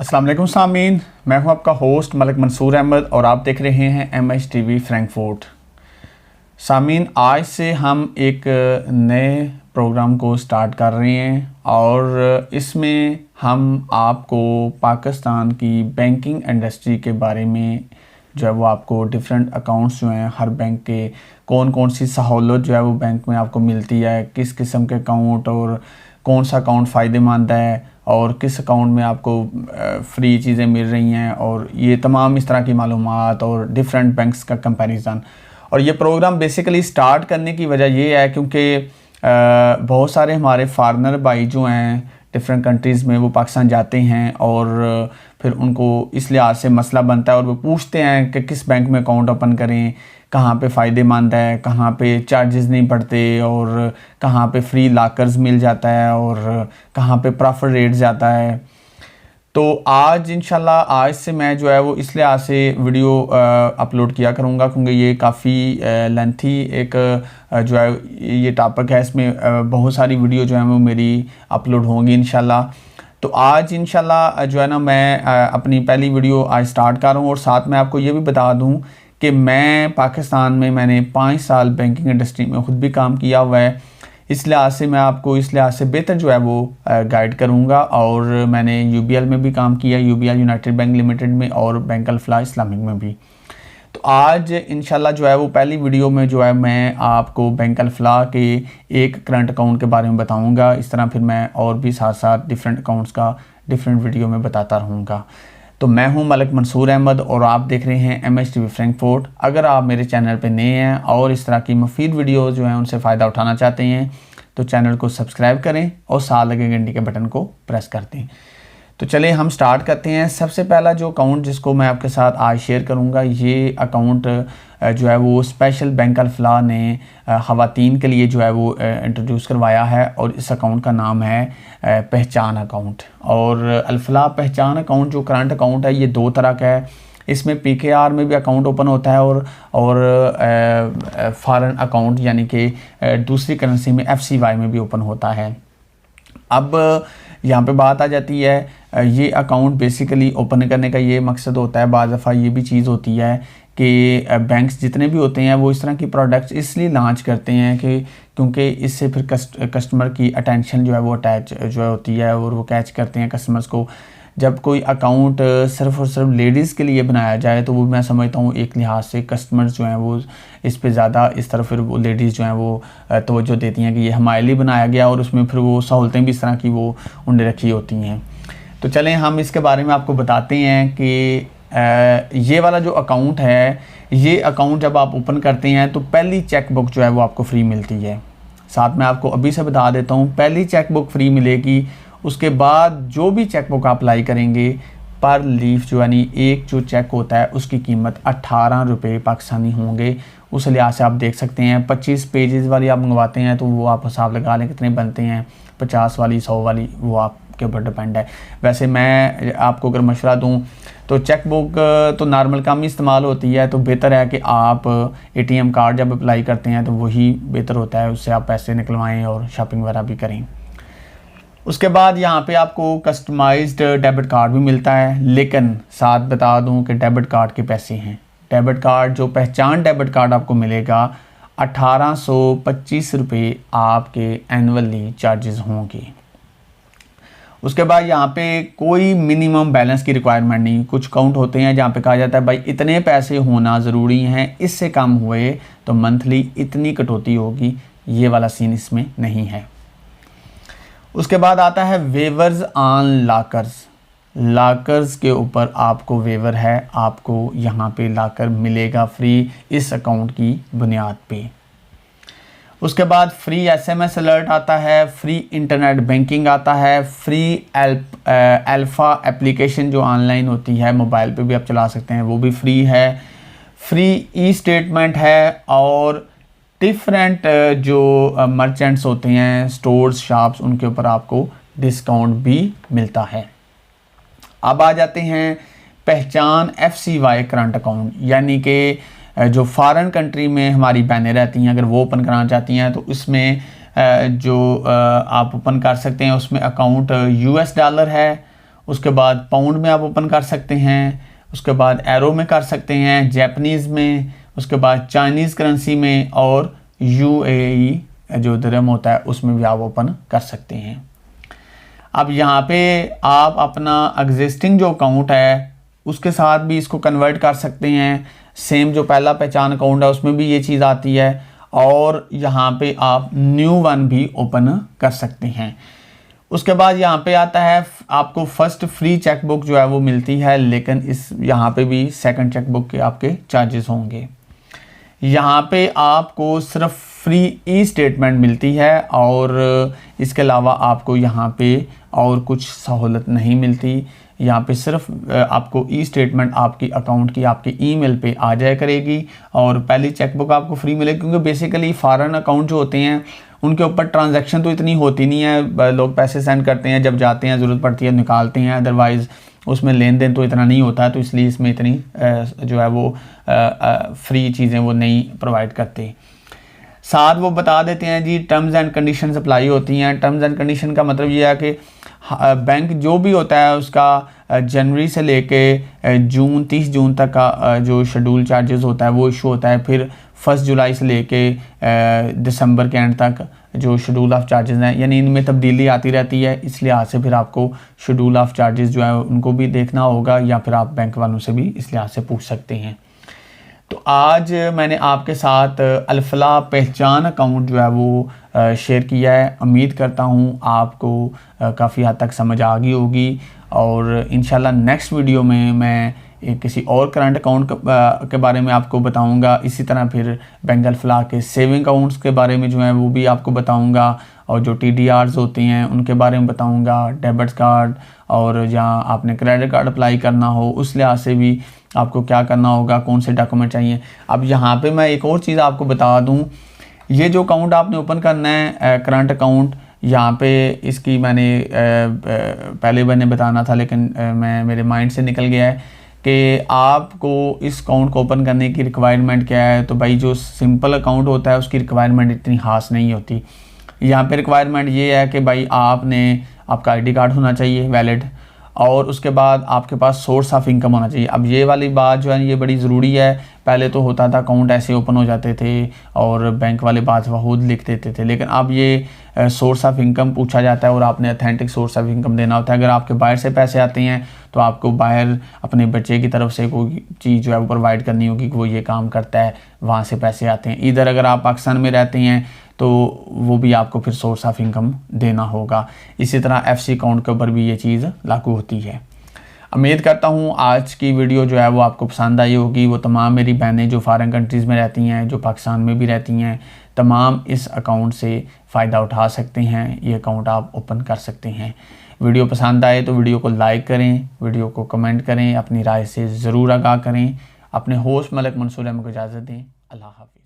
अस्सलाम वालेकुम सामीन, मैं हूं आपका होस्ट मलिक मंसूर अहमद और आप देख रहे हैं MHTV फ्रैंकफर्ट। सामीन, आज से हम एक नए प्रोग्राम को स्टार्ट कर रहे हैं और इसमें हम आपको पाकिस्तान की बैंकिंग इंडस्ट्री के बारे में जो है वो आपको डिफरेंट अकाउंट्स जो हैं हर बैंक के, कौन कौन सी सहूलत जो है वो बैंक में आपको मिलती है, किस किस्म के अकाउंट और कौन सा अकाउंट फ़ायदेमंद है और किस अकाउंट में आपको फ्री चीज़ें मिल रही हैं, और ये तमाम इस तरह की मालूमात और डिफरेंट बैंक्स का कंपैरिजन। और ये प्रोग्राम बेसिकली स्टार्ट करने की वजह ये है क्योंकि बहुत सारे हमारे फॉरेनर भाई जो हैं डिफरेंट कंट्रीज़ में, वो पाकिस्तान जाते हैं और फिर उनको इस लिहाज से मसला बनता है और वो पूछते हैं कि किस बैंक में अकाउंट ओपन करें, कहाँ पे फ़ायदेमंद है, कहाँ पे चार्जेस नहीं पड़ते और कहाँ पे फ्री लॉकर्स मिल जाता है और कहाँ पे प्रॉफिट रेट जाता है। तो आज इंशाल्लाह आज से मैं जो है वो इस लिहाज से वीडियो अपलोड किया करूँगा क्योंकि ये काफ़ी लेंथी एक जो है ये टॉपिक है। इसमें बहुत सारी वीडियो जो है वो मेरी अपलोड होंगी इंशाल्लाह। तो आज इंशाल्लाह जो है ना मैं अपनी पहली वीडियो आज स्टार्ट कर रहा हूँ और साथ में आपको ये भी बता दूँ कि मैं पाकिस्तान में मैंने 5 साल बैंकिंग इंडस्ट्री में ख़ुद भी काम किया हुआ है। इस लिहाज से मैं आपको इस लिहाज से बेहतर जो है वो गाइड करूँगा। और मैंने UBL में भी काम किया, UBL यूनाइटेड बैंक लिमिटेड में और बैंक अल-फलाह इस्लामिक में भी। तो आज इंशाल्लाह जो है वो पहली वीडियो में जो है मैं आपको बैंक अल-फलाह के एक करंट अकाउंट के बारे में बताऊँगा। इस तरह फिर मैं और भी साथ साथ डिफरेंट अकाउंट्स का डिफरेंट वीडियो में बताता रहूँगा। तो मैं हूं मलिक मंसूर अहमद और आप देख रहे हैं MHTV फ्रैंकफर्ट। अगर आप मेरे चैनल पे नए हैं और इस तरह की मुफीद वीडियो जो हैं उनसे फ़ायदा उठाना चाहते हैं तो चैनल को सब्सक्राइब करें और साथ लगे घंटी के बटन को प्रेस कर दें। तो चलिए हम स्टार्ट करते हैं। सबसे पहला जो अकाउंट जिसको मैं आपके साथ आज शेयर करूंगा, ये अकाउंट जो है वो स्पेशल बैंक अल-फलाह ने ख़वातीन के लिए जो है वो इंट्रोड्यूस करवाया है और इस अकाउंट का नाम है पहचान अकाउंट। और अल-फलाह पहचान अकाउंट जो करंट अकाउंट है ये 2 तरह का है। इसमें PKR में भी अकाउंट ओपन होता है और फॉरेन अकाउंट यानी कि दूसरी करेंसी में FCY में भी ओपन होता है। अब यहाँ पे बात आ जाती है, ये अकाउंट बेसिकली ओपन करने का ये मकसद होता है, बाज़ दफ़ा ये भी चीज़ होती है कि बैंक्स जितने भी होते हैं वो इस तरह की प्रोडक्ट्स इसलिए लॉन्च करते हैं कि क्योंकि इससे फिर कस्टमर की अटेंशन जो है वो अटैच जो है होती है और वो कैच करते हैं कस्टमर्स को। जब कोई अकाउंट सिर्फ़ और सिर्फ लेडीज़ के लिए बनाया जाए तो वो मैं समझता हूँ एक लिहाज से कस्टमर्स जो हैं वो इस पे ज़्यादा इस तरफ फिर वो लेडीज़ जो हैं वो तवज्जो देती हैं कि ये हमारे लिए बनाया गया और उसमें फिर वो सहूलतें भी इस तरह की वो उन्हें रखी होती हैं। तो चलें हम इसके बारे में आपको बताते हैं कि ये वाला जो अकाउंट है, ये अकाउंट जब आप ओपन करते हैं तो पहली चेकबुक जो है वो आपको फ्री मिलती है। साथ में आपको अभी से बता देता हूँ, पहली चेकबुक फ्री मिलेगी। उसके बाद जो भी चेकबुक आप अप्लाई करेंगे पर लीफ जो यानी एक जो चेक होता है उसकी कीमत 18 रुपये पाकिस्तानी होंगे। उस लिहाज से आप देख सकते हैं 25 पेजेस वाली आप मंगवाते हैं तो वो आप हिसाब लगा लें कितने बनते हैं, 50 वाली 100 वाली वो आपके ऊपर डिपेंड है। वैसे मैं आपको अगर मशवरा दूं तो चेकबुक तो नॉर्मल कम इस्तेमाल होती है, तो बेहतर है कि आप ATM कार्ड जब अप्लाई करते हैं तो वही बेहतर होता है, उससे आप पैसे निकलवाएँ और शॉपिंग वगैरह भी करें। उसके बाद यहाँ पे आपको कस्टमाइज्ड डेबिट कार्ड भी मिलता है, लेकिन साथ बता दूँ कि डेबिट कार्ड के पैसे हैं। डेबिट कार्ड जो पहचान डेबिट कार्ड आपको मिलेगा 1825 रुपये आपके एनुअली चार्जेस होंगे। उसके बाद यहाँ पे कोई मिनिमम बैलेंस की रिक्वायरमेंट नहीं। कुछ अकाउंट होते हैं जहाँ पे कहा जाता है भाई इतने पैसे होना ज़रूरी हैं, इससे कम हुए तो मंथली इतनी कटौती होगी। ये वाला सीन इसमें नहीं है। उसके बाद आता है वेवर्स ऑन लॉकर्स। लॉकर्स के ऊपर आपको वेवर है, आपको यहाँ पे लॉकर मिलेगा फ्री इस अकाउंट की बुनियाद पे। उसके बाद फ्री SMS अलर्ट आता है, फ्री इंटरनेट बैंकिंग आता है, फ्री अल्फ़ा एप्लीकेशन जो ऑनलाइन होती है मोबाइल पे भी आप चला सकते हैं वो भी फ्री है, फ्री ई-स्टेटमेंट है और डिफरेंट जो मर्चेंट्स होते हैं स्टोर्स शॉप्स उनके ऊपर आपको डिस्काउंट भी मिलता है। अब आ जाते हैं पहचान FCY करंट अकाउंट, यानी कि जो फॉरेन कंट्री में हमारी बहनें रहती हैं अगर वो ओपन कराना चाहती हैं तो इसमें जो आप ओपन कर सकते हैं। उसमें अकाउंट US डॉलर है उसके बाद पाउंड में आप ओपन कर सकते हैं, उसके बाद एरो में कर सकते हैं, जापानीज़ में, उसके बाद चाइनीज़ करेंसी में, और UAE जो दिरहम होता है उसमें भी आप ओपन कर सकते हैं। अब यहाँ पे आप अपना एग्जिस्टिंग जो अकाउंट है उसके साथ भी इसको कन्वर्ट कर सकते हैं। सेम जो पहला पहचान अकाउंट है उसमें भी ये चीज़ आती है, और यहाँ पे आप न्यू वन भी ओपन कर सकते हैं। उसके बाद यहाँ पे आता है आपको फर्स्ट फ्री चेकबुक जो है वो मिलती है, लेकिन इस यहाँ पे भी सेकंड चेकबुक के आपके चार्जेस होंगे। यहाँ पे आपको सिर्फ फ्री ई स्टेटमेंट मिलती है, और इसके अलावा आपको यहाँ पे और कुछ सहूलत नहीं मिलती। यहाँ पे सिर्फ आपको ई स्टेटमेंट आपकी अकाउंट की आपके ईमेल पे आ जाया करेगी, और पहली चेकबुक आपको फ्री मिलेगी, क्योंकि बेसिकली फॉरेन अकाउंट जो होते हैं उनके ऊपर ट्रांजैक्शन तो इतनी होती नहीं है, लोग पैसे सेंड करते हैं, जब जाते हैं ज़रूरत पड़ती है निकालते हैं, अदरवाइज़ उसमें लेन देन तो इतना नहीं होता है, तो इसलिए इसमें इतनी जो है वो फ्री चीज़ें वो नहीं प्रोवाइड करते। साथ वो बता देते हैं जी टर्म्स एंड कंडीशंस अप्लाई होती हैं। टर्म्स एंड कंडीशन का मतलब ये है कि बैंक जो भी होता है उसका जनवरी से लेके जून 30 जून तक का जो शेड्यूल चार्जेस होता है वो इशू होता है। फिर 1 जुलाई से लेके दिसंबर के एंड तक जो शेड्यूल ऑफ चार्जेस हैं, यानी इनमें तब्दीली आती रहती है, इस लिहाज से फिर आपको शेड्यूल ऑफ चार्जेस जो है उनको भी देखना होगा, या फिर आप बैंक वालों से भी इस लिहाज से पूछ सकते हैं। तो आज मैंने आपके साथ अल-फलाह पहचान अकाउंट जो है वो शेयर किया है। उम्मीद करता हूँ आपको काफ़ी हद तक समझ आ गई होगी, और इंशाल्लाह नेक्स्ट वीडियो में मैं किसी और करंट अकाउंट के बारे में आपको बताऊंगा। इसी तरह फिर बैंक अल-फलाह के सेविंग अकाउंट्स के बारे में जो है वो भी आपको बताऊंगा, और जो TDRs होते हैं उनके बारे में बताऊंगा, डेबिट कार्ड, और जहाँ आपने क्रेडिट कार्ड अप्लाई करना हो उस लिहाज से भी आपको क्या करना होगा, कौन से डॉक्यूमेंट चाहिए। अब यहाँ पे मैं एक और चीज़ आपको बता दूँ, ये जो अकाउंट आपने ओपन करना है करंट अकाउंट, यहाँ पे इसकी पहले मैंने बताना था, लेकिन मेरे माइंड से निकल गया है कि आपको इस अकाउंट को ओपन करने की रिक्वायरमेंट क्या है। तो भाई जो सिंपल अकाउंट होता है उसकी रिक्वायरमेंट इतनी खास नहीं होती। यहाँ पे रिक्वायरमेंट ये है कि भाई आपका ID कार्ड होना चाहिए वैलिड, और उसके बाद आपके पास सोर्स ऑफ इनकम होना चाहिए। अब ये वाली बात जो है ये बड़ी ज़रूरी है। पहले तो होता था अकाउंट ऐसे ओपन हो जाते थे और बैंक वाले बात वहूद लिख देते थे, लेकिन अब ये सोर्स ऑफ इनकम पूछा जाता है और आपने अथेंटिक सोर्स ऑफ इनकम देना होता है। अगर आपके बाहर से पैसे आते हैं तो आपको बाहर अपने बच्चे की तरफ से कोई चीज़ जो है वो प्रोवाइड करनी होगी कि वो ये काम करता है, वहाँ से पैसे आते हैं। इधर अगर आप पाकिस्तान में रहते हैं तो वो भी आपको फिर सोर्स ऑफ इनकम देना होगा। इसी तरह FC अकाउंट के ऊपर भी ये चीज़ लागू होती है। उम्मीद करता हूँ आज की वीडियो जो है वो आपको पसंद आई होगी। वो तमाम मेरी बहनें जो फॉरेन कंट्रीज़ में रहती हैं, जो पाकिस्तान में भी रहती हैं, तमाम इस अकाउंट से फ़ायदा उठा सकते हैं। ये अकाउंट आप ओपन कर सकते हैं। वीडियो पसंद आए तो वीडियो को लाइक करें, वीडियो को कमेंट करें, अपनी राय से ज़रूर आगाह करें। अपने होस्ट मलिक मंसूर अहमद को इजाज़त दें। अल्लाह हाफ़िज़।